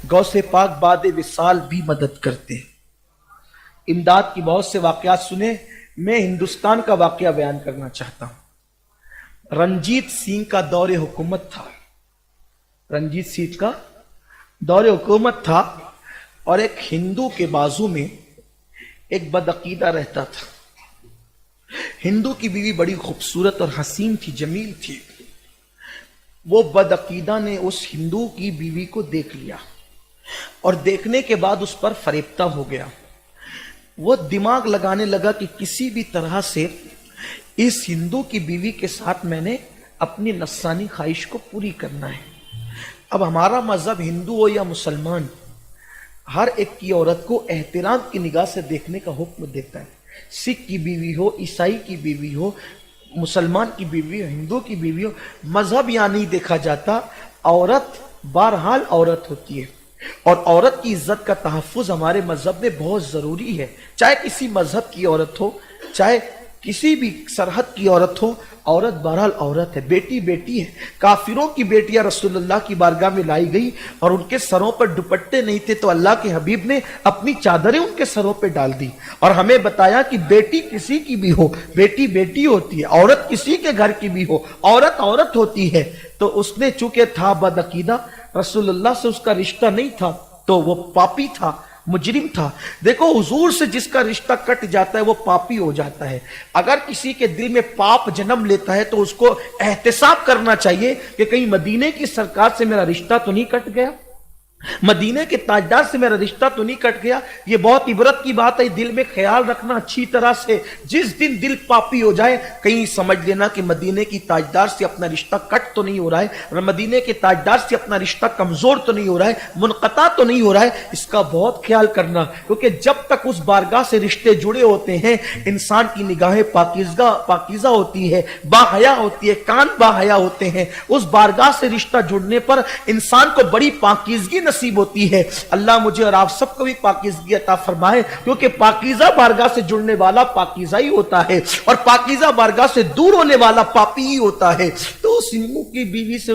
गौसे पाक बाद विसाल भी मदद करते हैं। इमदाद की बहुत से वाकयात सुने। मैं हिंदुस्तान का वाकया बयान करना चाहता हूं। रंजीत सिंह का दौरे हुकूमत था। रंजीत सिंह का दौरे हुकूमत था और एक हिंदू के बाजू में एक बदअकीदा रहता था। हिंदू की बीवी बड़ी खूबसूरत और हसीन थी, जमील थी। वो बदअकीदा ने उस हिंदू की बीवी को देख लिया और देखने के बाद उस पर फरेबता हो गया। वो दिमाग लगाने लगा कि किसी भी तरह से इस हिंदू की बीवी के साथ मैंने अपनी नस्सानी ख्वाहिश को पूरी करना है। अब हमारा मजहब हिंदू हो या मुसलमान, हर एक की औरत को एहतराम की निगाह से देखने का हुक्म देता है। सिख की बीवी हो, ईसाई की बीवी हो, मुसलमान की बीवी हो, हिंदू की बीवी हो, मजहब यहां नहीं देखा जाता। औरत बहरहाल औरत होती है और औरत की इज्जत का तहफ्फुज हमारे मजहब में बहुत जरूरी है। चाहे किसी मजहब की औरत हो, चाहे किसी भी सरहद की औरत हो, औरत बहरहाल औरत है, बेटी बेटी है। काफिरों की बेटियां रसूलुल्लाह की बारगाह में लाई गई और उनके सरों पर दुपट्टे नहीं थे तो अल्लाह के हबीब ने अपनी चादरें उनके सरों पर डाल दी और हमें बताया कि बेटी किसी की भी हो, बेटी बेटी होती है। औरत किसी के घर की भी हो, औरत औरत होती है। तो उसने चूंकि था बदअकीदा, रसूलुल्लाह से उसका रिश्ता नहीं था, तो वो पापी था, मुजरिम था। देखो, हुजूर से जिसका रिश्ता कट जाता है वो पापी हो जाता है। अगर किसी के दिल में पाप जन्म लेता है तो उसको एहतिसाब करना चाहिए कि कहीं मदीने की सरकार से मेरा रिश्ता तो नहीं कट गया, मदीने के ताजदार से मेरा रिश्ता तो नहीं कट गया। ये बहुत इबरत की बात है, दिल में ख्याल रखना अच्छी तरह से। जिस दिन दिल पापी हो जाए कहीं समझ लेना कि मदीने की ताजदार से अपना रिश्ता कट तो नहीं हो रहा है, मदीने के ताजदार से अपना रिश्ता कमजोर तो नहीं हो रहा है, मुनक़ता तो नहीं हो रहा है। इसका बहुत ख्याल करना, क्योंकि जब तक उस बारगाह से रिश्ते जुड़े होते हैं इंसान की निगाहें पाकीज़ा होती है, बाहया होती है, कान बाहया होते हैं। उस बारगाह से रिश्ता जुड़ने पर इंसान को बड़ी पाकीज़गी नसीब होती है। अल्लाह मुझे और आप सबको भी पाकीज़गी अता फरमाए, क्योंकि पाकीज़ा बारगाह से जुड़ने वाला पाकीज़ा ही होता है और पाकीज़ा बारगाह से दूर होने वाला पापी ही होता है। तो उस हिंदू की बीवी से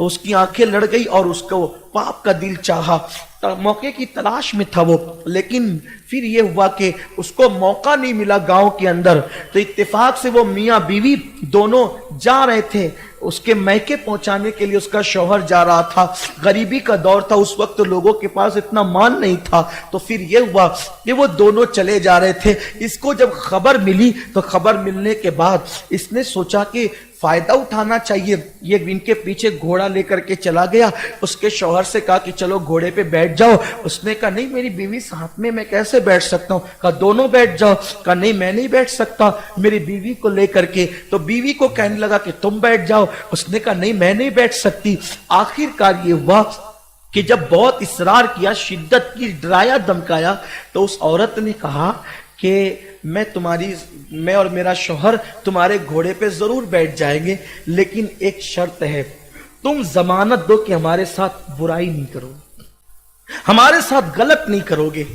उसकी आंखें लड़ गई और उसको पाप का दिल चाहा। मौके की तलाश में था वो, लेकिन फिर ये हुआ कि उसको मौका नहीं मिला गांव के अंदर। तो इत्तेफाक से वो मियां बीवी दोनों जा रहे थे, उसके मैके पहुंचाने के लिए उसका शौहर जा रहा था। गरीबी का दौर था उस वक्त, तो लोगों के पास इतना मान नहीं था। तो फिर ये हुआ कि वो दोनों चले जा रहे थे। इसको जब खबर मिली तो खबर मिलने के बाद इसने सोचा कि फायदा उठाना चाहिए। ये इनके पीछे घोड़ा लेकर के चला गया, उसके शौहर से कहा कि चलो घोड़े पे बैठ जाओ। उसने कहा नहीं, मेरी बीवी साथ में, मैं कैसे बैठ सकता हूं। कहा दोनों बैठ जाओ। कहा नहीं, मैं नहीं बैठ सकता मेरी बीवी को लेकर के। तो बीवी को कहने लगा कि तुम बैठ जाओ। उसने कहा नहीं, मैं नहीं बैठ सकती। आखिरकार ये हुआ कि जब बहुत इसरार किया, शिद्दत की, डराया धमकाया, तो उस औरत ने कहा कि मैं और मेरा शौहर तुम्हारे घोड़े पे जरूर बैठ जाएंगे, लेकिन एक शर्त है, तुम जमानत दो कि हमारे साथ बुराई नहीं करोगे, हमारे साथ गलत नहीं करोगे,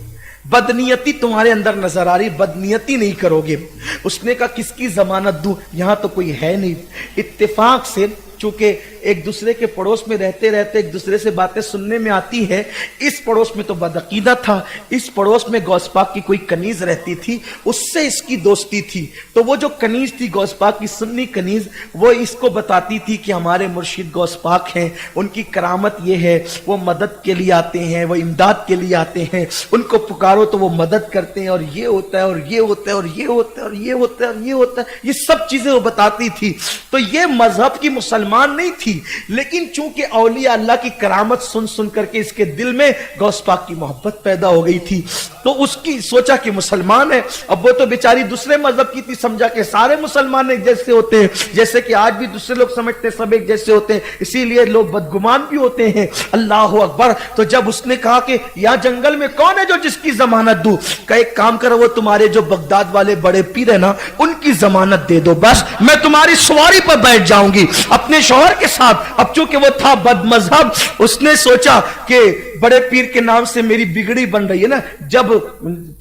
बदनीयती तुम्हारे अंदर नजर आ रही, बदनीयती नहीं करोगे। उसने कहा किसकी जमानत दूं, यहां तो कोई है नहीं। इत्तेफाक से चूंकि एक दूसरे के पड़ोस में रहते रहते एक दूसरे से बातें सुनने में आती है। इस पड़ोस में तो बदअकीदा था, इस पड़ोस में गौस पाक की कोई कनीज रहती थी, उससे इसकी दोस्ती थी। तो वो जो कनीज थी गौस पाक की, सुन्नी कनीज, वो इसको बताती थी कि हमारे मुर्शिद गौस पाक हैं, उनकी करामत ये है, वो मदद के लिए आते हैं, वो इमदाद के लिए आते हैं, उनको पुकारो तो वो मदद करते हैं, और ये होता है और ये होता है और ये होता है और ये होता है और ये होता है, ये सब चीजें वो बताती थी। तो ये मजहब की मुसलमान नहीं थी, लेकिन चूंकि औलिया अल्लाह की करामत सुन सुन करके इसके दिल में गौस पाक की मोहब्बत पैदा हो गई थी। तो उसकी सोचा कि मुसलमान है। अब वो तो बेचारी दूसरे मजहब की थी, समझा कि सारे मुसलमान एक जैसे होते हैं, जैसे कि आज भी दूसरे लोग समझते हैं सब एक जैसे होते हैं, इसीलिए लोग बदगुमान भी होते हैं। अल्लाह अकबर। तो जब उसने कहा कि यहां जंगल में कौन है जो जिसकी जमानत दूं, का एक काम करो, वो तुम्हारे जो बगदाद वाले बड़े पीर है ना, उनकी जमानत दे दो, बस मैं तुम्हारी सवारी पर बैठ जाऊंगी अपने शौहर के साथ। अब चूंकि वो था बदमजहब, उसने सोचा कि बड़े पीर के नाम से मेरी बिगड़ी बन रही है ना। जब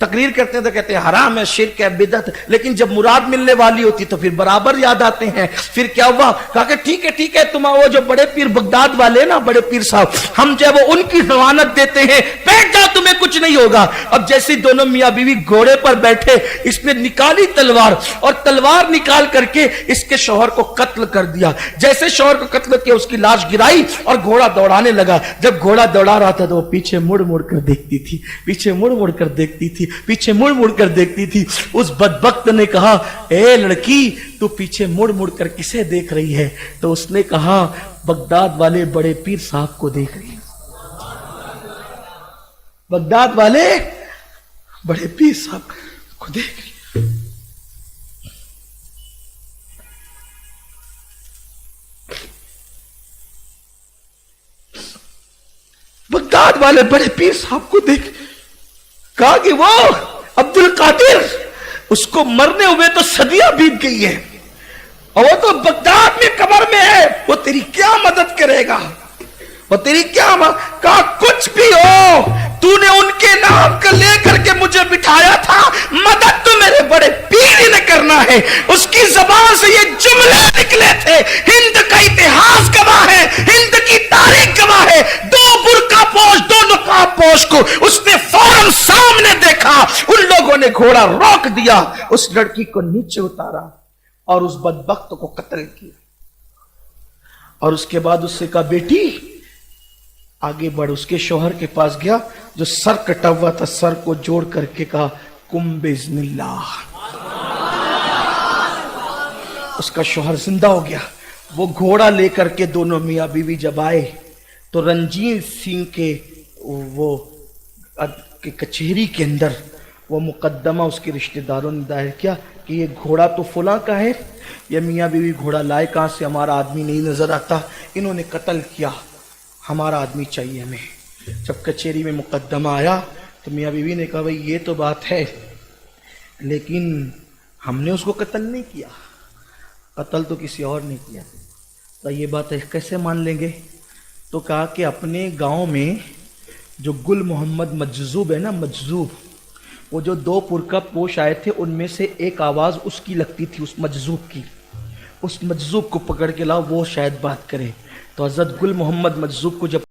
तकरीर करते हैं तो कहते हैं हराम है, शिर्क है, बिदअत, लेकिन जब मुराद मिलने वाली होती तो फिर बराबर याद आते हैं। फिर क्या हुआ, कहा कि ठीक है तुम वो जो बड़े पीर बगदाद वाले ना, बड़े पीर साहब, हम जो वो उनकी जमानत देते हैं, बैठ जाओ तुम्हें कुछ नहीं होगा। अब जैसे दोनों मियां बीवी घोड़े पर बैठे, इसने निकाली तलवार और तलवार निकाल करके इसके शौहर को कत्ल कर दिया। जैसे शौहर को कत्ल किया, उसकी लाश गिराई और घोड़ा दौड़ाने लगा। जब घोड़ा दौड़ा रहा था तो वो पीछे मुड़ मुड़ कर देखती थी, पीछे मुड़ मुड़ कर देखती थी, पीछे मुड़ मुड़ कर देखती थी। उस बदबख्त ने कहा, ए लड़की तू पीछे मुड़ मुड़ कर किसे देख रही है? तो उसने कहा, बगदाद वाले बड़े पीर साहब को देख रही है। बगदाद वाले बड़े पीर साहब को देख रही है। बगदाद वाले बड़े पीर साहब को देख, कहा कि वो अब्दुल कादिर, उसको मरने हुए तो सदियां बीत गई है और वो तो बगदाद में कब्र में है, वो तेरी क्या मदद करेगा? वो तेरी क्या कहा, कुछ भी हो, तूने उनके नाम को लेकर के मुझे बिठाया था, मदद तो मेरे बड़े पीर ही ने करना है। उसकी जबान से ये जुमले निकले थे, हिंद का इतिहास गवाह है, हिंद की तारीख गवाह है। दो बुर्का पोश, दो नकाब पोश को उसने फौरन सामने देखा, उन लोगों ने घोड़ा रोक दिया, उस लड़की को नीचे उतारा और उस बदबख्त को कत्ल किया। और उसके बाद उससे कहा, बेटी आगे बढ़। उसके शौहर के पास गया जो सर कटा हुआ था, सर को जोड़ करके कहा, कुम बिस्मिल्लाह। उसका शौहर जिंदा हो गया। वो घोड़ा लेकर के दोनों मियां बीवी जब आए तो रंजीत सिंह के वो के कचहरी के अंदर वो मुकदमा उसके रिश्तेदारों ने दायर किया कि ये घोड़ा तो फुला का है, ये मियां बीवी घोड़ा लाए कहां से, हमारा आदमी नहीं नजर आता, इन्होंने कत्ल किया, हमारा आदमी चाहिए हमें। जब कचहरी में मुकदमा आया तो मियां बीवी ने कहा, भाई ये तो बात है, लेकिन हमने उसको कत्ल नहीं किया, कत्ल तो किसी और ने किया, तो ये बात है कैसे मान लेंगे? तो कहा कि अपने गांव में जो गुल मोहम्मद मजजूब है ना, मजजूब, वो जो दो पुरका पोश आए थे उनमें से एक आवाज उसकी लगती थी, उस मजजूब की, उस मजजूब को पकड़ के लाओ, वो शायद बात करे। तो हजरत गुल मोहम्मद मजजूब को जब